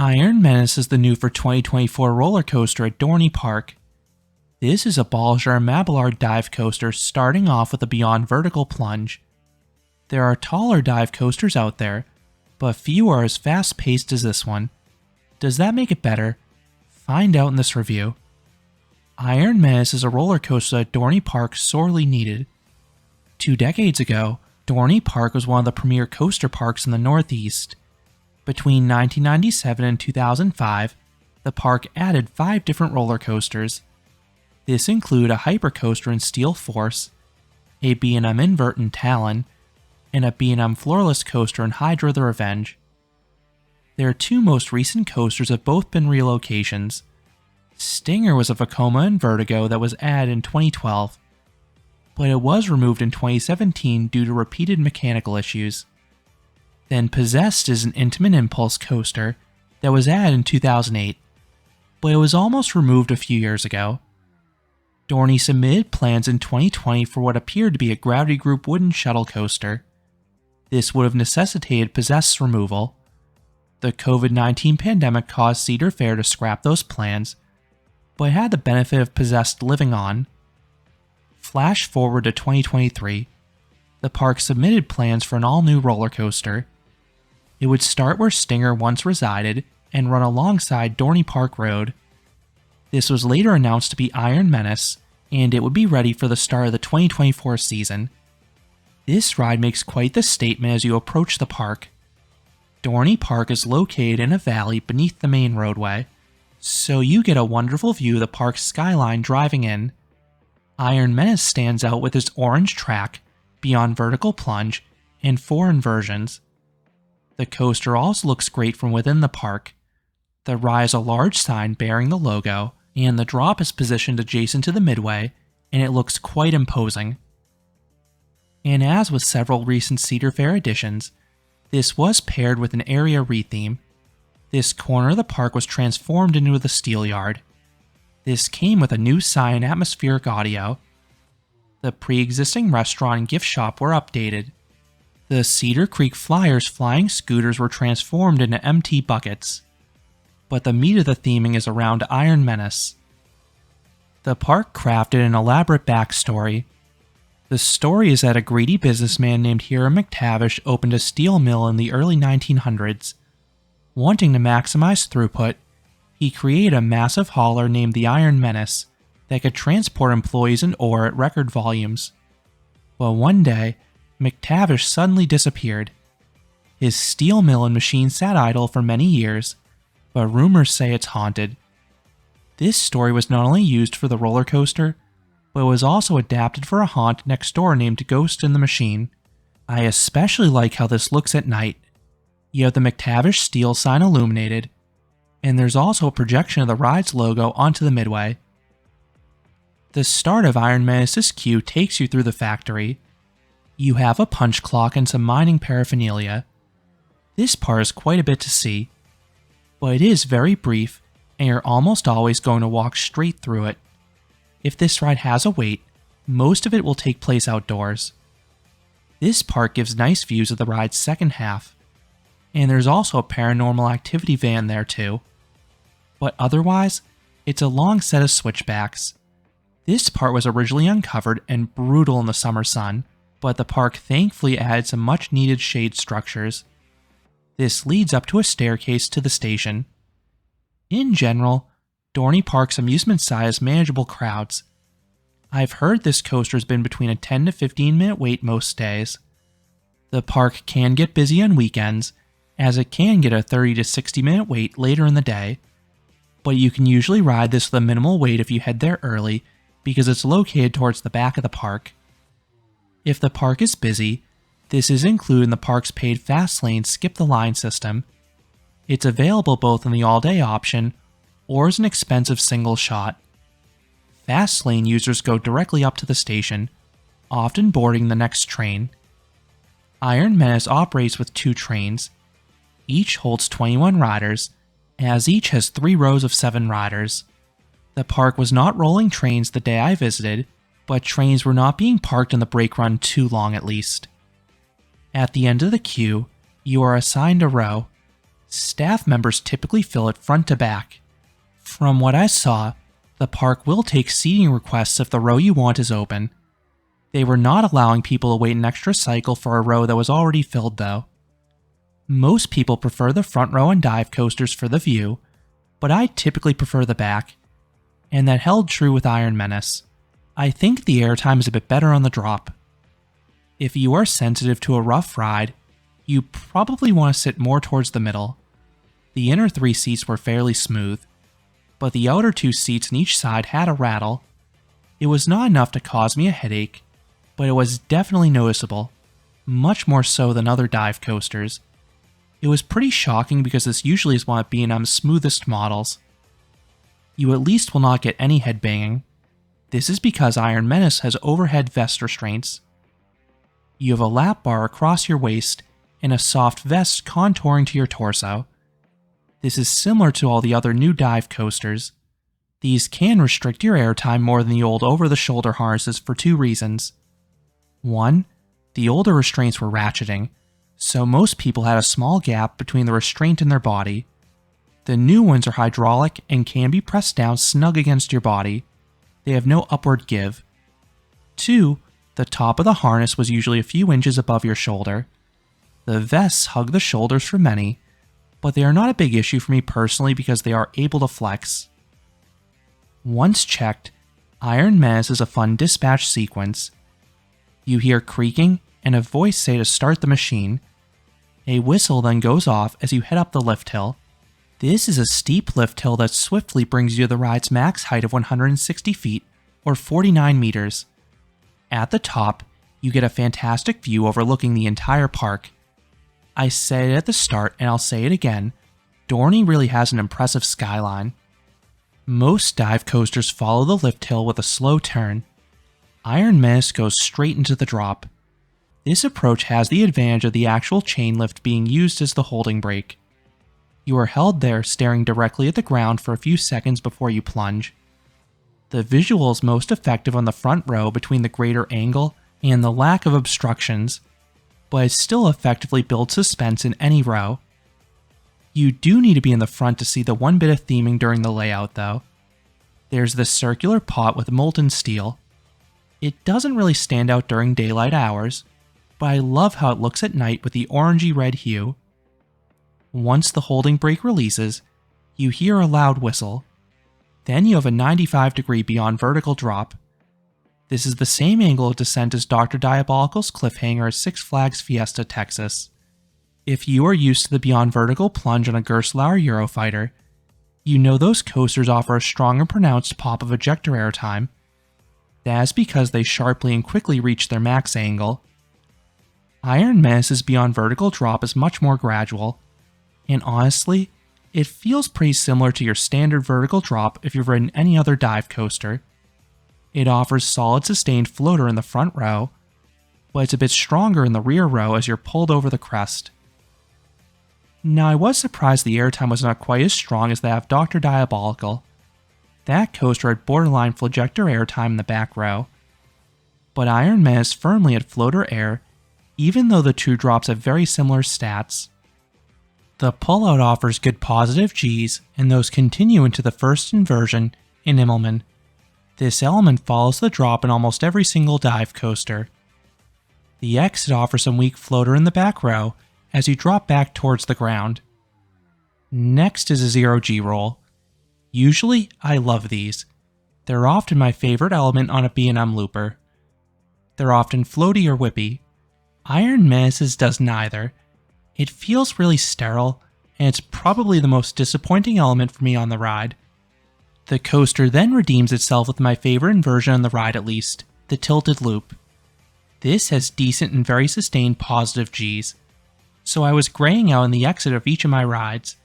Iron Menace is the New-for-2024 roller coaster at Dorney Park. This is a Bolliger Mabillard dive coaster starting off with a beyond vertical plunge. There are taller dive coasters out there, but few are as fast-paced as this one. Does that make it better? Find out in this review. Iron Menace is a roller coaster that Dorney Park sorely needed. 2 decades ago, Dorney Park was one of the premier coaster parks in the Northeast. Between 1997 and 2005, the park added 5 different roller coasters. This include a hypercoaster in Steel Force, a B&M invert in Talon, and a B&M floorless coaster in Hydra the Revenge. Their 2 most recent coasters have both been relocations. Stinger was a Vekoma and Vertigo that was added in 2012, but it was removed in 2017 due to repeated mechanical issues. Then Possessed is an Intamin Impulse coaster that was added in 2008, but it was almost removed a few years ago. Dorney submitted plans in 2020 for what appeared to be a Gravity Group wooden shuttle coaster. This would have necessitated Possessed's removal. The COVID-19 pandemic caused Cedar Fair to scrap those plans, but it had the benefit of Possessed living on. Flash forward to 2023, the park submitted plans for an all-new roller coaster. It would start where Stinger once resided and run alongside Dorney Park Road. This was later announced to be Iron Menace, and it would be ready for the start of the 2024 season. This ride makes quite the statement as you approach the park. Dorney Park is located in a valley beneath the main roadway, so you get a wonderful view of the park's skyline driving in. Iron Menace stands out with its orange track, beyond vertical plunge, and 4 inversions. The coaster also looks great from within the park. The ride has a large sign bearing the logo, and the drop is positioned adjacent to the midway, and it looks quite imposing. And as with several recent Cedar Fair additions, this was paired with an area retheme. This corner of the park was transformed into the Steel Yard. This came with a new sign and atmospheric audio. The pre-existing restaurant and gift shop were updated. The Cedar Creek Flyers flying scooters were transformed into MT buckets. But the meat of the theming is around Iron Menace. The park crafted an elaborate backstory. The story is that a greedy businessman named Hiram McTavish opened a steel mill in the early 1900s. Wanting to maximize throughput, he created a massive hauler named the Iron Menace that could transport employees and ore at record volumes. But one day, McTavish suddenly disappeared. His steel mill and machine sat idle for many years, but rumors say it's haunted. This story was not only used for the roller coaster, but was also adapted for a haunt next door named Ghost in the Machine. I especially like how this looks at night. You have the McTavish steel sign illuminated, and there's also a projection of the ride's logo onto the midway. The start of Iron Menace's queue takes you through the factory. You have a punch clock and some mining paraphernalia. This part is quite a bit to see, but it is very brief, and you're almost always going to walk straight through it. If this ride has a wait, most of it will take place outdoors. This part gives nice views of the ride's second half, and there's also a paranormal activity van there too. But otherwise, it's a long set of switchbacks. This part was originally uncovered and brutal in the summer sun, but the park thankfully added some much needed shade structures. This leads up to a staircase to the station. In general, Dorney Park's amusement side has manageable crowds. I've heard this coaster has been between a 10 to 15 minute wait most days. The park can get busy on weekends, as it can get a 30 to 60 minute wait later in the day, but you can usually ride this with a minimal wait if you head there early because it's located towards the back of the park. If the park is busy, this is included in the park's paid fast lane skip the line system. It's available both in the all-day option or as an expensive single shot. Fast lane users go directly up to the station, often boarding the next train. Iron Menace operates with 2 trains. Each holds 21 riders, as each has 3 rows of 7 riders. The park was not rolling trains the day I visited, but trains were not being parked in the brake run too long at least. At the end of the queue, you are assigned a row. Staff members typically fill it front to back. From what I saw, the park will take seating requests if the row you want is open. They were not allowing people to wait an extra cycle for a row that was already filled though. Most people prefer the front row on dive coasters for the view, but I typically prefer the back, and that held true with Iron Menace. I think the airtime is a bit better on the drop. If you are sensitive to a rough ride, you probably want to sit more towards the middle. The inner 3 seats were fairly smooth, but the outer 2 seats on each side had a rattle. It was not enough to cause me a headache, but it was definitely noticeable, much more so than other dive coasters. It was pretty shocking because this usually is one of B&M's smoothest models. You at least will not get any head banging. This is because Iron Menace has overhead vest restraints. You have a lap bar across your waist and a soft vest contouring to your torso. This is similar to all the other new dive coasters. These can restrict your airtime more than the old over-the-shoulder harnesses for 2 reasons. 1. The older restraints were ratcheting, so most people had a small gap between the restraint and their body. The new ones are hydraulic and can be pressed down snug against your body. They have no upward give. 2. The top of the harness was usually a few inches above your shoulder. The vests hug the shoulders for many, but they are not a big issue for me personally because they are able to flex. Once checked, Iron Menace is a fun dispatch sequence. You hear creaking and a voice say to start the machine. A whistle then goes off as you head up the lift hill. This is a steep lift hill that swiftly brings you to the ride's max height of 160 feet, or 49 meters. At the top, you get a fantastic view overlooking the entire park. I said it at the start and I'll say it again, Dorney really has an impressive skyline. Most dive coasters follow the lift hill with a slow turn. Iron Menace goes straight into the drop. This approach has the advantage of the actual chain lift being used as the holding brake. You are held there staring directly at the ground for a few seconds before you plunge. The visual is most effective on the front row between the greater angle and the lack of obstructions, but it still effectively builds suspense in any row. You do need to be in the front to see the one bit of theming during the layout though. There's this circular pot with molten steel. It doesn't really stand out during daylight hours, but I love how it looks at night with the orangey red hue. Once the holding brake releases, you hear a loud whistle. Then you have a 95-degree beyond vertical drop. This is the same angle of descent as Dr. Diabolical's cliffhanger at Six Flags Fiesta, Texas. If you are used to the beyond vertical plunge on a Gerstlauer Eurofighter, you know those coasters offer a strong and pronounced pop of ejector airtime. That is because they sharply and quickly reach their max angle. Iron Menace's beyond vertical drop is much more gradual, and honestly, it feels pretty similar to your standard vertical drop if you've ridden any other dive coaster. It offers solid sustained floater in the front row, but it's a bit stronger in the rear row as you're pulled over the crest. Now I was surprised the airtime was not quite as strong as that of Dr. Diabolical. That coaster had borderline flagector airtime in the back row. But Iron Menace firmly had floater air, even though the 2 drops have very similar stats. The pullout offers good positive Gs, and those continue into the first inversion in Immelman. This element follows the drop in almost every single dive coaster. The exit offers some weak floater in the back row as you drop back towards the ground. Next is a 0G roll. Usually, I love these. They're often my favorite element on a B&M looper. They're often floaty or whippy. Iron Menace's does neither. It feels really sterile, and it's probably the most disappointing element for me on the ride. The coaster then redeems itself with my favorite inversion on the ride at least, the tilted loop. This has decent and very sustained positive Gs, so I was graying out in the exit of each of my rides.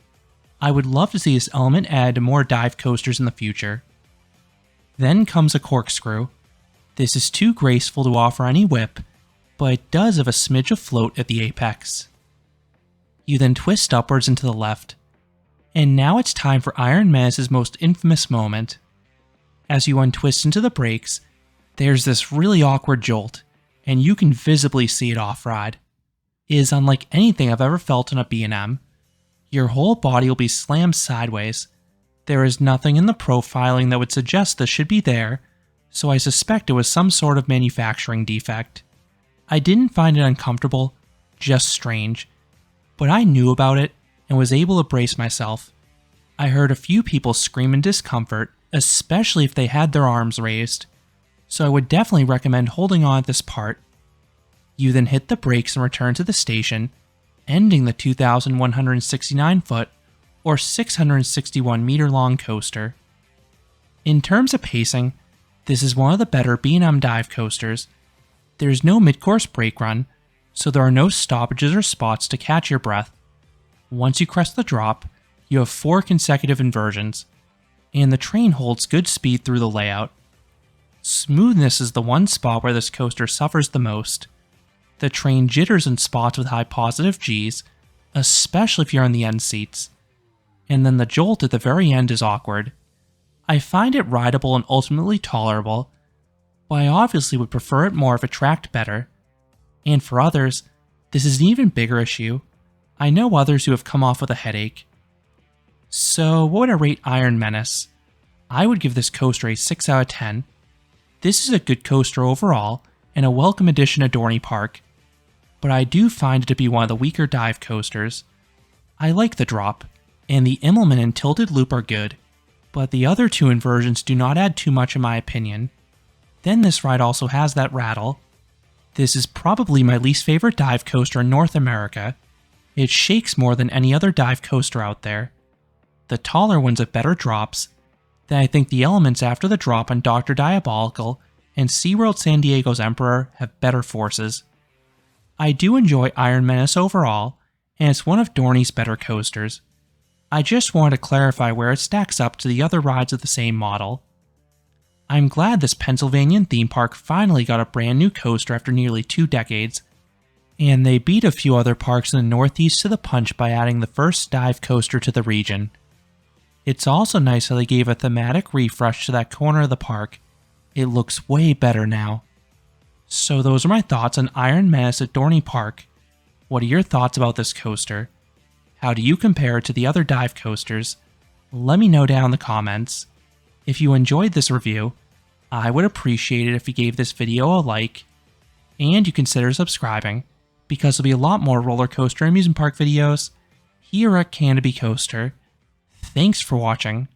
I would love to see this element added to more dive coasters in the future. Then comes a corkscrew. This is too graceful to offer any whip, but it does have a smidge of float at the apex. You then twist upwards and to the left. And now it's time for Iron Menace's most infamous moment. As you untwist into the brakes, there's this really awkward jolt, and you can visibly see it off-ride. It is unlike anything I've ever felt on a B&M. Your whole body will be slammed sideways. There is nothing in the profiling that would suggest this should be there, so I suspect it was some sort of manufacturing defect. I didn't find it uncomfortable, just strange, but I knew about it and was able to brace myself. I heard a few people scream in discomfort, especially if they had their arms raised, so I would definitely recommend holding on at this part. You then hit the brakes and return to the station, ending the 2,169 foot or 661 meter long coaster. In terms of pacing, this is one of the better B&M dive coasters. There is no mid-course brake run, so there are no stoppages or spots to catch your breath. Once you crest the drop, you have 4 consecutive inversions, and the train holds good speed through the layout. Smoothness is the one spot where this coaster suffers the most. The train jitters in spots with high positive Gs, especially if you're in the end seats, and then the jolt at the very end is awkward. I find it rideable and ultimately tolerable, but I obviously would prefer it more if it tracked better. And for others, this is an even bigger issue. I know others who have come off with a headache. So what would I rate Iron Menace? I would give this coaster a 6 out of 10. This is a good coaster overall, and a welcome addition to Dorney Park, but I do find it to be one of the weaker dive coasters. I like the drop, and the Immelman and Tilted Loop are good, but the other 2 inversions do not add too much in my opinion. Then this ride also has that rattle. This is probably my least favorite dive coaster in North America. It shakes more than any other dive coaster out there. The taller ones have better drops. Then I think the elements after the drop on Dr. Diabolical and SeaWorld San Diego's Emperor have better forces. I do enjoy Iron Menace overall, and it's one of Dorney's better coasters. I just wanted to clarify where it stacks up to the other rides of the same model. I'm glad this Pennsylvanian theme park finally got a brand new coaster after nearly 2 decades, and they beat a few other parks in the Northeast to the punch by adding the first dive coaster to the region. It's also nice how they gave a thematic refresh to that corner of the park. It looks way better now. So those are my thoughts on Iron Menace at Dorney Park. What are your thoughts about this coaster? How do you compare it to the other dive coasters? Let me know down in the comments. If you enjoyed this review, I would appreciate it if you gave this video a like, and you consider subscribing, because there'll be a lot more roller coaster and amusement park videos here at Canopy Coaster. Thanks for watching.